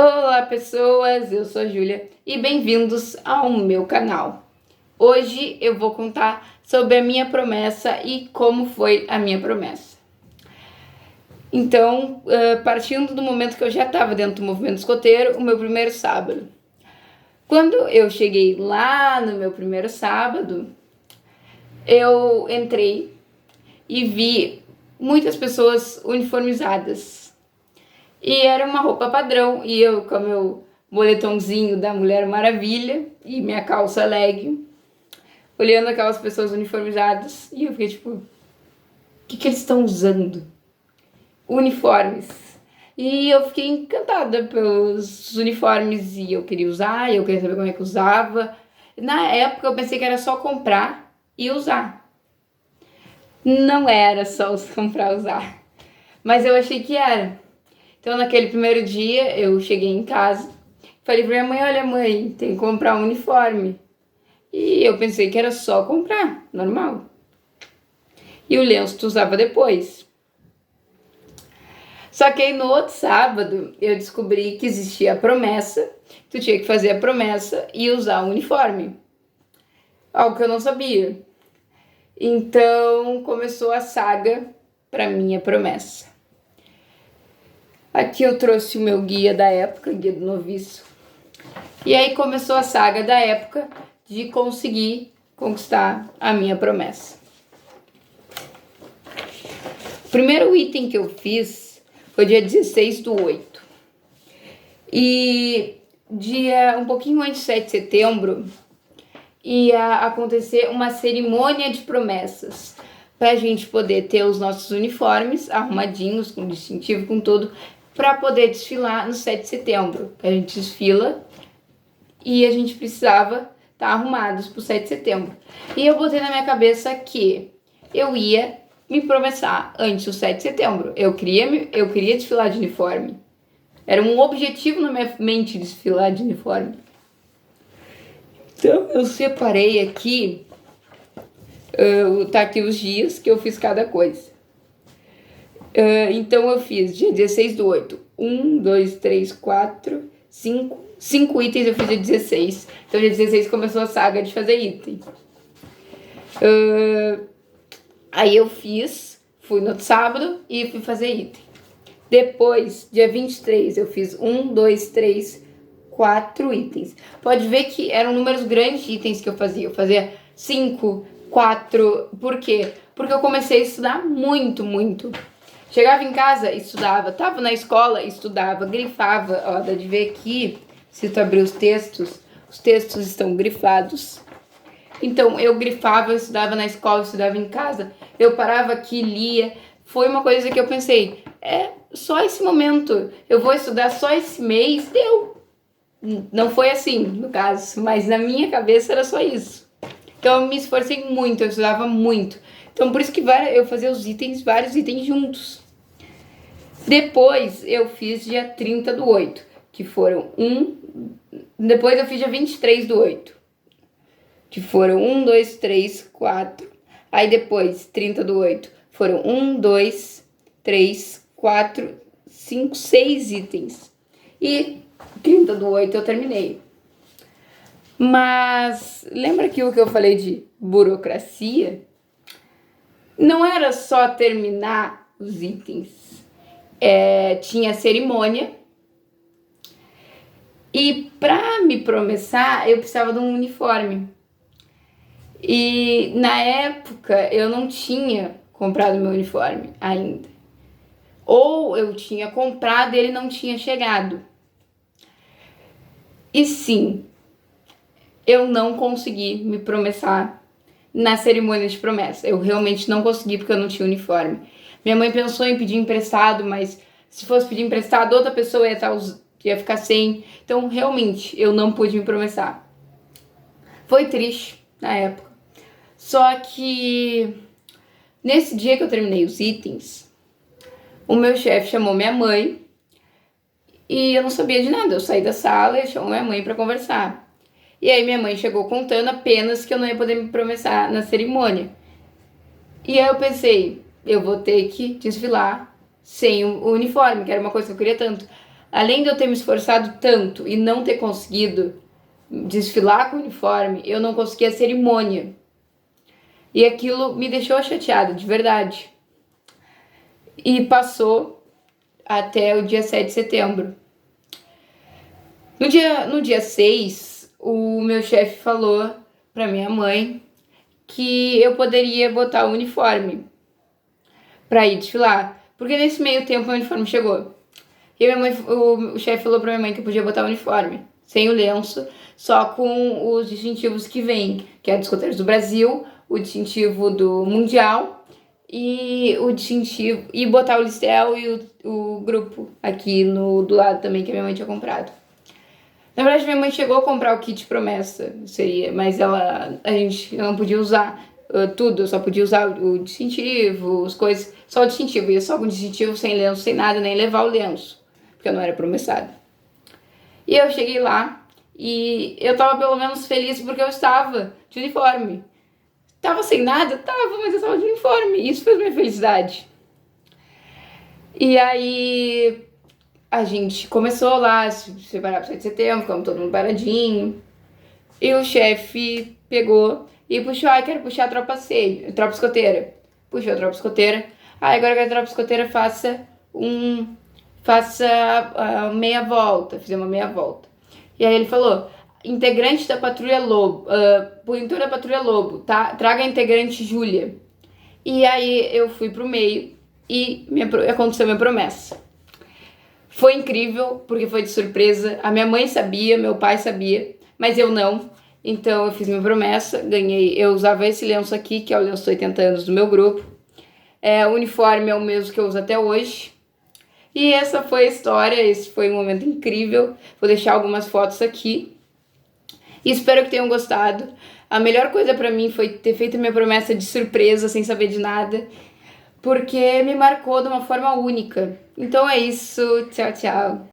Olá pessoas, eu sou a Júlia e bem-vindos ao meu canal. Hoje eu vou contar sobre a minha promessa e como foi a minha promessa. Então, partindo do momento que eu já estava dentro do movimento escoteiro, o meu primeiro sábado. Quando eu cheguei lá no meu primeiro sábado, eu entrei e vi muitas pessoas uniformizadas. E era uma roupa padrão, e eu com meu moletomzinho da Mulher Maravilha e minha calça leg, olhando aquelas pessoas uniformizadas, e eu fiquei tipo, o que eles estão usando? Uniformes. E eu fiquei encantada pelos uniformes, e eu queria usar, e eu queria saber como é que usava. Na época eu pensei que era só comprar e usar. Não era só comprar e usar, mas eu achei que era. Então, naquele primeiro dia, eu cheguei em casa, falei pra minha mãe, olha mãe, tem que comprar um uniforme. E eu pensei que era só comprar, normal. E o lenço tu usava depois. Só que aí no outro sábado, eu descobri que existia a promessa, tu tinha que fazer a promessa e usar o uniforme. Algo que eu não sabia. Então, começou a saga pra minha promessa. Aqui eu trouxe o meu guia da época, guia do noviço. E aí começou a saga da época de conseguir conquistar a minha promessa. O primeiro item que eu fiz foi dia 16/8. E um pouquinho antes de 7 de setembro, ia acontecer uma cerimônia de promessas. Pra gente poder ter os nossos uniformes arrumadinhos, com distintivo, com tudo, para poder desfilar no 7 de setembro. A gente desfila e a gente precisava estar arrumados pro 7 de setembro. E eu botei na minha cabeça que eu ia me promessar antes do 7 de setembro. Eu queria desfilar de uniforme. Era um objetivo na minha mente desfilar de uniforme. Então eu separei aqui, tá aqui os dias que eu fiz cada coisa. Então eu fiz dia 16/8, 1, 2, 3, 4, 5 itens eu fiz dia 16. Então dia 16 começou a saga de fazer item. Aí eu fui no sábado e fui fazer item. Depois, dia 23, eu fiz 1, 2, 3, 4 itens. Pode ver que eram números grandes de itens que eu fazia. Eu fazia 5, 4. Por quê? Porque eu comecei a estudar muito, muito. Chegava em casa, estudava. Tava na escola, estudava. Grifava. Ó, dá de ver aqui, se tu abrir os textos estão grifados. Então, eu grifava, eu estudava na escola, eu estudava em casa. Eu parava aqui, lia. Foi uma coisa que eu pensei, só esse momento. Eu vou estudar só esse mês, deu. Não foi assim, no caso, mas na minha cabeça era só isso. Então, eu me esforcei muito, eu estudava muito. Então, por isso que eu fazia vários itens juntos. Depois, eu fiz dia 30/8, que foram Depois, eu fiz dia 23/8, que foram 1, 2, 3, 4. Aí, depois, 30/8, foram 1, 2, 3, 4, 5, 6 itens. E 30/8 eu terminei. Mas lembra aquilo que eu falei de burocracia? Não era só terminar os itens. Tinha cerimônia. E para me promessar, eu precisava de um uniforme. E na época eu não tinha comprado meu uniforme ainda. Ou eu tinha comprado e ele não tinha chegado. E sim, eu não consegui me promessar na cerimônia de promessa. Eu realmente não consegui porque eu não tinha uniforme. Minha mãe pensou em pedir emprestado, mas se fosse pedir emprestado, outra pessoa ia ficar sem. Então, realmente, eu não pude me promessar. Foi triste na época. Só que nesse dia que eu terminei os itens, o meu chefe chamou minha mãe e eu não sabia de nada. Eu saí da sala e chamou minha mãe para conversar. E aí minha mãe chegou contando apenas que eu não ia poder me promessar na cerimônia. E aí eu pensei, eu vou ter que desfilar sem o uniforme, que era uma coisa que eu queria tanto. além de eu ter me esforçado tanto e não ter conseguido desfilar com o uniforme, eu não consegui a cerimônia. E aquilo me deixou chateada, de verdade. E passou até o dia 7 de setembro. No dia 6, o meu chefe falou pra minha mãe que eu poderia botar o uniforme pra ir desfilar. Porque nesse meio tempo o uniforme chegou. E minha mãe, o chefe falou pra minha mãe que eu podia botar o uniforme, sem o lenço, só com os distintivos que vêm, que é dos escoteiros do Brasil, o distintivo do Mundial e o distintivo. E botar o listel e o grupo aqui do lado também, que a minha mãe tinha comprado. Na verdade, minha mãe chegou a comprar o kit promessa, mas a gente não podia usar tudo, eu só podia usar o distintivo, as coisas, só o distintivo, ia só com o distintivo, sem lenço, sem nada, nem levar o lenço, porque eu não era promessada. E eu cheguei lá e eu tava pelo menos feliz porque eu estava de uniforme. Tava sem nada? Tava, mas eu tava de uniforme, isso foi minha felicidade. E aí a gente começou lá a se preparar para 7 de setembro, ficamos todo mundo paradinho. E o chefe pegou e puxou, quero puxar a tropa escoteira. Puxou a tropa escoteira. Agora que a tropa escoteira faça meia volta, fizemos uma meia volta. E aí ele falou, integrante da Patrulha Lobo, pintura da Patrulha Lobo, tá? Traga a integrante Júlia. E aí eu fui pro meio e aconteceu minha promessa. Foi incrível, porque foi de surpresa. A minha mãe sabia, meu pai sabia, mas eu não. Então eu fiz minha promessa, ganhei. Eu usava esse lenço aqui, que é o lenço dos 80 anos do meu grupo. O uniforme é o mesmo que eu uso até hoje. E essa foi a história, esse foi um momento incrível. Vou deixar algumas fotos aqui. E espero que tenham gostado. A melhor coisa pra mim foi ter feito minha promessa de surpresa, sem saber de nada, porque me marcou de uma forma única. Então é isso, tchau, tchau.